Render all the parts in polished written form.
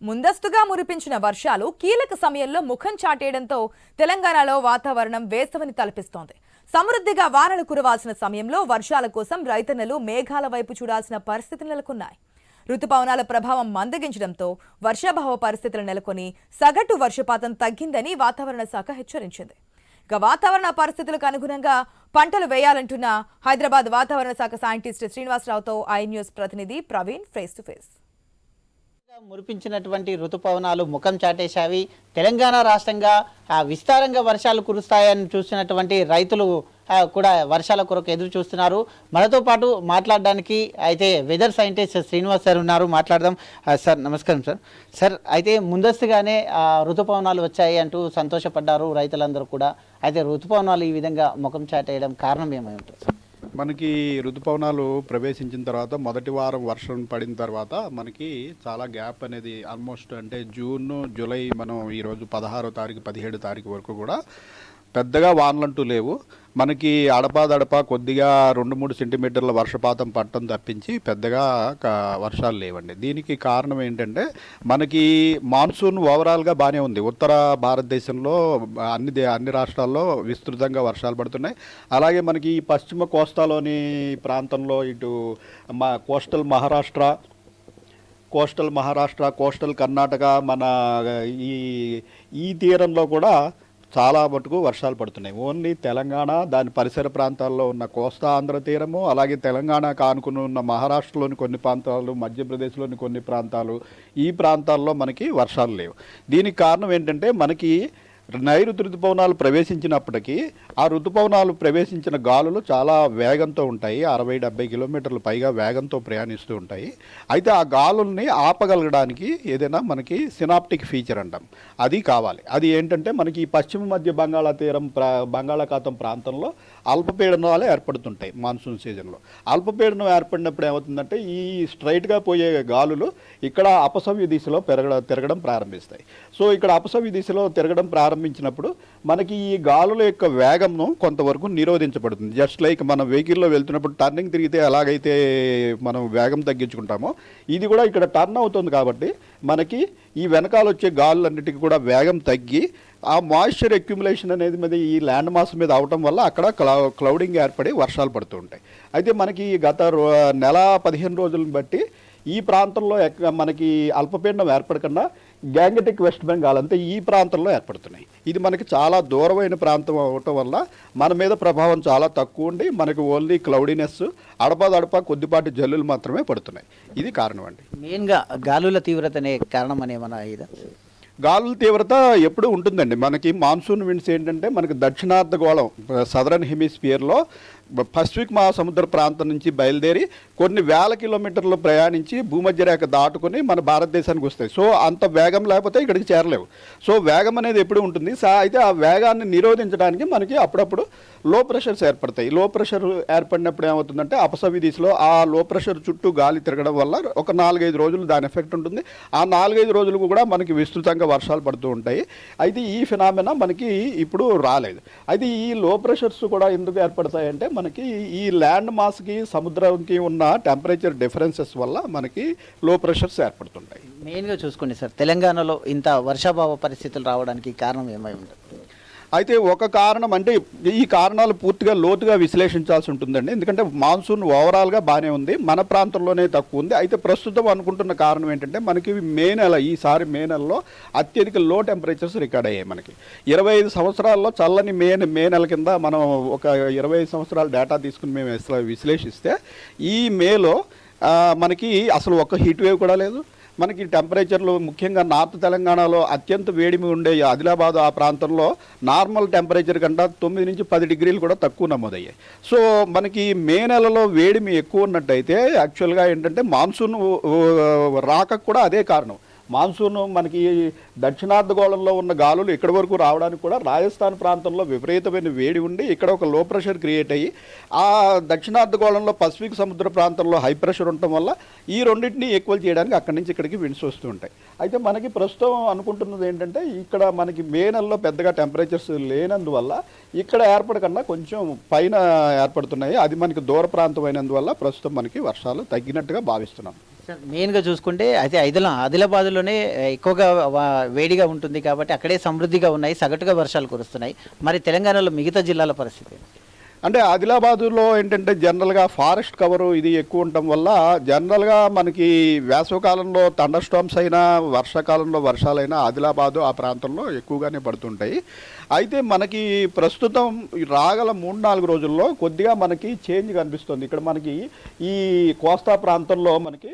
ముందస్తుగా మురిపించిన వర్షాలు కీలక సమయంలో ముఖం చాటేయడంతో తెలంగాణలో వాతావరణం వేసవిని తలపిస్తోంది. సమృద్ధిగా వానలు కురవాల్సిన సమయంలో వర్షాల కోసం రైతన్నలు మేఘాల వైపు చూడాల్సిన పరిస్థితులు నెలకొన్నాయి. రుతుపవనాల ప్రభావం మందగించడంతో వర్షాభావ పరిస్థితులు నెలకొని సగటు వర్షపాతం తగ్గిందని వాతావరణ శాఖ హెచ్చరించింది. ఇక వాతావరణ పరిస్థితులకు అనుగుణంగా పంటలు వేయాలంటున్న హైదరాబాద్ వాతావరణ శాఖ సైంటిస్ట్ శ్రీనివాసరావుతో ఐ న్యూస్ ప్రతినిధి ప్రవీణ్ ఫేస్ టు ఫేస్. మురిపించినటువంటి ఋతుపవనాలు ముఖం చాటేశావి. తెలంగాణ రాష్ట్రంగా విస్తారంగా వర్షాలు కురుస్తాయని చూసినటువంటి రైతులు కూడా వర్షాల కొరకు ఎదురు చూస్తున్నారు. మనతో పాటు మాట్లాడడానికి అయితే వెదర్ సైంటిస్ట్ శ్రీనివాస్ సార్ ఉన్నారు. మాట్లాడదాం. సార్ నమస్కారం. సార్ అయితే ముందస్తుగానే ఋతుపవనాలు వచ్చాయి అంటూ సంతోషపడ్డారు రైతులందరూ కూడా. అయితే ఋతుపవనాలు ఈ విధంగా ముఖం చాటేయడం కారణం ఏమై ఉంటుంది? మనకి ఋతుపవనాలు ప్రవేశించిన తర్వాత మొదటి వారం వర్షం పడిన తర్వాత మనకి చాలా గ్యాప్ అనేది ఆల్మోస్ట్ అంటే జూన్ జూలై మనం ఈరోజు 16వ తారీఖు 17వ తారీఖు వరకు కూడా పెద్దగా వానలంటూ లేవు. మనకి అడపాదడపా కొద్దిగా 2-3 సెంటీమీటర్ల వర్షపాతం పట్టడం తప్పించి పెద్దగా వర్షాలు లేవండి. దీనికి కారణం ఏంటంటే మనకి మాన్సూన్ ఓవరాల్గా బాగానే ఉంది. ఉత్తర భారతదేశంలో అన్ని రాష్ట్రాల్లో విస్తృతంగా వర్షాలు పడుతున్నాయి. అలాగే మనకి పశ్చిమ కోస్తాలోని ప్రాంతంలో ఇటు కోస్టల్ మహారాష్ట్ర కోస్టల్ కర్ణాటక మన ఈ తీరంలో కూడా చాలా మటుకు వర్షాలు పడుతున్నాయి. ఓన్లీ తెలంగాణ దాని పరిసర ప్రాంతాల్లో ఉన్న కోస్తా ఆంధ్ర తీరము, అలాగే తెలంగాణకు ఆనుకుని ఉన్న మహారాష్ట్రలోని కొన్ని ప్రాంతాలు, మధ్యప్రదేశ్లోని కొన్ని ప్రాంతాలు, ఈ ప్రాంతాల్లో మనకి వర్షాలు లేవు. దీనికి కారణం ఏంటంటే మనకి నైరుతి ఋతుపవనాలు ప్రవేశించినప్పటికీ ఆ ఋతుపవనాలు ప్రవేశించిన గాలులు చాలా వేగంతో ఉంటాయి. 60-70 కిలోమీటర్లు పైగా వేగంతో ప్రయాణిస్తూ ఉంటాయి. అయితే ఆ గాలుల్ని ఆపగలగడానికి ఏదైనా మనకి సినాప్టిక్ ఫీచర్ అంటాం, అది కావాలి. అది ఏంటంటే మనకి పశ్చిమ మధ్య బంగాళాఖాతం ప్రాంతంలో అల్పపీడనాలు ఏర్పడుతుంటాయి మాన్సూన్ సీజన్లో. అల్పపీడనం ఏర్పడినప్పుడు ఏమవుతుందంటే ఈ స్ట్రైట్గా పోయే గాలులు ఇక్కడ అపసవ్య దిశలో తిరగడం ప్రారంభిస్తాయి. సో ఇక్కడ అపసవ్య దిశలో తిరగడం ప్రారంభించినప్పుడు మనకి ఈ గాలుల యొక్క వేగంను కొంతవరకు నిరోధించబడుతుంది. జస్ట్ లైక్ మనం వెహికల్లో వెళ్తున్నప్పుడు టర్నింగ్ తిరిగితే ఎలాగైతే మనం వేగం తగ్గించుకుంటామో ఇది కూడా ఇక్కడ టర్న్ అవుతుంది. కాబట్టి మనకి ఈ వెనకాల వచ్చే గాలులన్నిటికీ కూడా వేగం తగ్గి ఆ మాయిశ్చర్ అక్యుములేషన్ అనేది మీద ఈ ల్యాండ్ మాస్ మీద అవటం వల్ల అక్కడ క్లౌడింగ్ ఏర్పడి వర్షాలు పడుతూ ఉంటాయి. అయితే మనకి గత నెల 15 రోజులను బట్టి ఈ ప్రాంతంలో మనకి అల్పపీడనం ఏర్పడకుండా గ్యాంగటిక్ వెస్ట్ బెంగాల్ అంతా ఈ ప్రాంతంలో ఏర్పడుతున్నాయి. ఇది మనకి చాలా దూరమైన ప్రాంతం అవటం వల్ల మన మీద ప్రభావం చాలా తక్కువ ఉండి మనకి ఓన్లీ క్లౌడీనెస్, అడపాదడపా కొద్దిపాటి జల్లులు మాత్రమే పడుతున్నాయి. ఇది కారణం అండి. మెయిన్గా గాలుల తీవ్రతనే కారణం అని ఏమన్నా ఇదా? గాలుల తీవ్రత ఎప్పుడు ఉంటుందండి. మనకి మాన్సూన్ విండ్స్ ఏంటంటే మనకి దక్షిణార్ధగోళం సదరన్ హెమిస్ఫియర్లో పసిఫిక్ మహాసముద్ర ప్రాంతం నుంచి బయలుదేరి కొన్ని వేల కిలోమీటర్లు ప్రయాణించి భూమధ్య రేఖ దాటుకొని మన భారతదేశానికి వస్తాయి. సో అంత వేగం లేకపోతే ఇక్కడికి చేరలేవు. సో వేగం అనేది ఎప్పుడు ఉంటుంది. అయితే ఆ వేగాన్ని నిరోధించడానికి మనకి అప్పుడప్పుడు లో ప్రెషర్స్ ఏర్పడతాయి. లో ప్రెషర్ ఏర్పడినప్పుడు ఏమవుతుందంటే అపసవ్య దిశలో ఆ లో ప్రెషర్ చుట్టూ గాలి తిరగడం వల్ల ఒక 4-5 రోజులు దాని ఎఫెక్ట్ ఉంటుంది. ఆ 4-5 రోజులకు కూడా మనకి విస్తృతంగా వర్షాలు పడుతూ ఉంటాయి. అయితే ఈ ఫినామినా మనకి ఇప్పుడు రాలేదు. అయితే ఈ లో ప్రెషర్స్ కూడా ఎందుకు ఏర్పడతాయంటే మనకి ఈ ల్యాండ్ మాస్కి సముద్రంకి ఉన్న టెంపరేచర్ డిఫరెన్సెస్ వల్ల మనకి లో ప్రెషర్స్ ఏర్పడుతుంటాయి. మెయిన్గా చూసుకోండి సార్, తెలంగాణలో ఇంత వర్షాభావ పరిస్థితులు రావడానికి కారణం ఏమై ఉంటుంది? అయితే ఒక కారణం అంటే ఈ కారణాలు పూర్తిగా లోతుగా విశ్లేషించాల్సి ఉంటుందండి. ఎందుకంటే మాన్సూన్ ఓవరాల్గా బాగానే ఉంది, మన ప్రాంతంలోనే తక్కువ ఉంది. అయితే ప్రస్తుతం అనుకుంటున్న కారణం ఏంటంటే మనకి ఈసారి మే నెలలో అత్యధిక లో టెంపరేచర్స్ రికార్డ్ అయ్యాయి. మనకి 25 సంవత్సరాల్లో చల్లని మే నెల కింద మనం ఒక 25 సంవత్సరాల డేటా తీసుకుని మేము విశ్లేషిస్తే ఈ మేలో మనకి అసలు ఒక హీట్ వేవ్ కూడా లేదు. మనకి టెంపరేచర్లు ముఖ్యంగా నార్త్ తెలంగాణలో అత్యంత వేడిమి ఉండే ఆదిలాబాద్ ఆ ప్రాంతంలో నార్మల్ టెంపరేచర్ కంటే 9 నుంచి 10 డిగ్రీలు కూడా తక్కువ నమోదయ్యాయి. సో మనకి మే నెలలో వేడిమి ఎక్కువ ఉన్నట్టయితే యాక్చువల్గా ఏంటంటే మాన్సూన్ రాకకు కూడా అదే కారణం. మాన్సూన్ మనకి దక్షిణార్ధగోళంలో ఉన్న గాలులు ఇక్కడి వరకు రావడానికి కూడా రాజస్థాన్ ప్రాంతంలో విపరీతమైన వేడి ఉండి ఇక్కడ ఒక లో ప్రెషర్ క్రియేట్ అయ్యి ఆ దక్షిణార్ధగోళంలో పసిఫిక్ సముద్ర ప్రాంతంలో హై ప్రెషర్ ఉండటం వల్ల ఈ రెండింటిని ఈక్వల్ చేయడానికి అక్కడి నుంచి ఇక్కడికి విండ్స్ వస్తూ ఉంటాయి. అయితే మనకి ప్రస్తుతం అనుకుంటున్నది ఏంటంటే ఇక్కడ మనకి మే నెలలో పెద్దగా టెంపరేచర్స్ లేనందువల్ల ఇక్కడ ఏర్పడకుండా కొంచెం పైన ఏర్పడుతున్నాయి. అది మనకి దూర ప్రాంతం అయినందువల్ల ప్రస్తుతం మనకి వర్షాలు తగ్గినట్టుగా భావిస్తున్నాం. సార్ మెయిన్గా చూసుకుంటే అయితే ఆదిలాబాద్లోనే ఎక్కువగా వేడిగా ఉంటుంది కాబట్టి అక్కడే సమృద్ధిగా ఉన్నాయి, సగటుగా వర్షాలు కురుస్తున్నాయి. మరి తెలంగాణలో మిగతా జిల్లాల పరిస్థితి ఏంటి? అంటే ఆదిలాబాదులో ఏంటంటే జనరల్గా ఫారెస్ట్ కవరు ఇది ఎక్కువ ఉండటం వల్ల జనరల్గా మనకి వేసవకాలంలో థండర్ స్టార్మ్స్ అయినా వర్షాకాలంలో వర్షాలైనా ఆదిలాబాదు ఆ ప్రాంతంలో ఎక్కువగానే పడుతుంటాయి. అయితే మనకి ప్రస్తుతం రాగల 3-4 రోజుల్లో కొద్దిగా మనకి చేంజ్ కనిపిస్తుంది. ఇక్కడ మనకి ఈ కోస్తా ప్రాంతంలో మనకి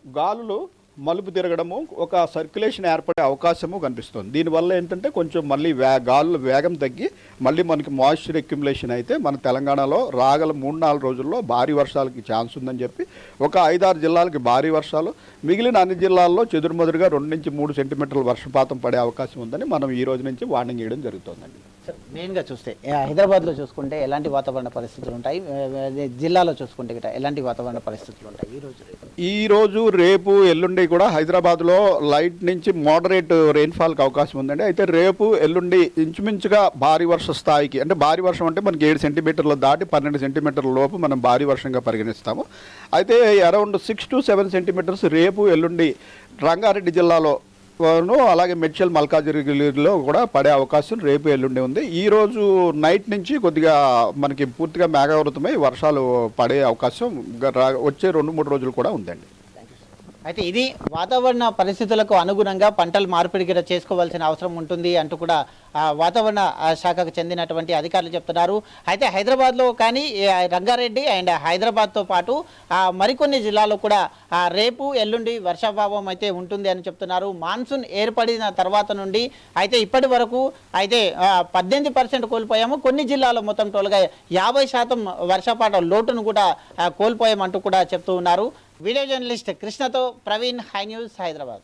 గాలులు మలుపు తిరగడము, ఒక సర్క్యులేషన్ ఏర్పడే అవకాశము కనిపిస్తుంది. దీనివల్ల ఏంటంటే కొంచెం మళ్ళీ గాలుల వేగం తగ్గి మళ్ళీ మనకి మాయిశ్చర్ అక్యుములేషన్ అయితే మన తెలంగాణలో రాగల 3-4 రోజుల్లో భారీ వర్షాలకి ఛాన్స్ ఉందని చెప్పి ఒక 5-6 జిల్లాలకి భారీ వర్షాలు, మిగిలిన అన్ని జిల్లాల్లో చెదురుమదురుగా 2-3 సెంటీమీటర్ల వర్షపాతం పడే అవకాశం ఉందని మనం ఈ రోజు నుంచి వార్నింగ్ ఇవ్వడం జరుగుతుందండి. మెయిన్గా చూస్తే హైదరాబాద్లో చూసుకుంటే ఎలాంటి వాతావరణ పరిస్థితులు ఉంటాయి, జిల్లాలో చూసుకుంటే గిట్ట ఎలాంటి వాతావరణ పరిస్థితులు ఉంటాయి ఈరోజు రేపు ఎల్లుండి కూడా హైదరాబాద్లో లైట్ నుంచి మోడరేట్ రెయిన్ఫాల్కి అవకాశం ఉందండి. అయితే రేపు ఎల్లుండి ఇంచుమించుగా భారీ వర్ష స్థాయికి, అంటే భారీ వర్షం అంటే మనకి 7 సెంటీమీటర్లు దాటి 12 సెంటీమీటర్ల లోపు మనం భారీ వర్షంగా పరిగణిస్తాము. అయితే అరౌండ్ 6 to 7 సెంటీమీటర్స్ రేపు ఎల్లుండి రంగారెడ్డి జిల్లాలో అలాగే మెడ్చల్ మల్కాజిగిరిలో కూడా పడే అవకాశం రేపు ఎల్లుండి ఉంది. ఈరోజు నైట్ నుంచి కొద్దిగా మనకి పూర్తిగా మేఘావృతమై వర్షాలు పడే అవకాశం వచ్చే 2-3 రోజులు కూడా ఉందండి. అయితే ఇది వాతావరణ పరిస్థితులకు అనుగుణంగా పంటలు మార్పిడి కూడా చేసుకోవాల్సిన అవసరం ఉంటుంది అంటూ కూడా వాతావరణ శాఖకు చెందినటువంటి అధికారులు చెప్తున్నారు. అయితే హైదరాబాద్లో కానీ రంగారెడ్డి అండ్ హైదరాబాద్తో పాటు మరికొన్ని జిల్లాల్లో కూడా రేపు ఎల్లుండి వర్షాభావం అయితే ఉంటుంది అని చెప్తున్నారు. మాన్సూన్ ఏర్పడిన తర్వాత నుండి అయితే ఇప్పటి వరకు అయితే 18% కోల్పోయాము. కొన్ని జిల్లాల్లో మొత్తం టోల్గా 50% వర్షపాత లోటును కూడా కోల్పోయామంటూ కూడా చెప్తూ ఉన్నారు. వీడియో జర్నలిస్ట్ కృష్ణతో ప్రవీణ్, హై న్యూస్, హైదరాబాద్.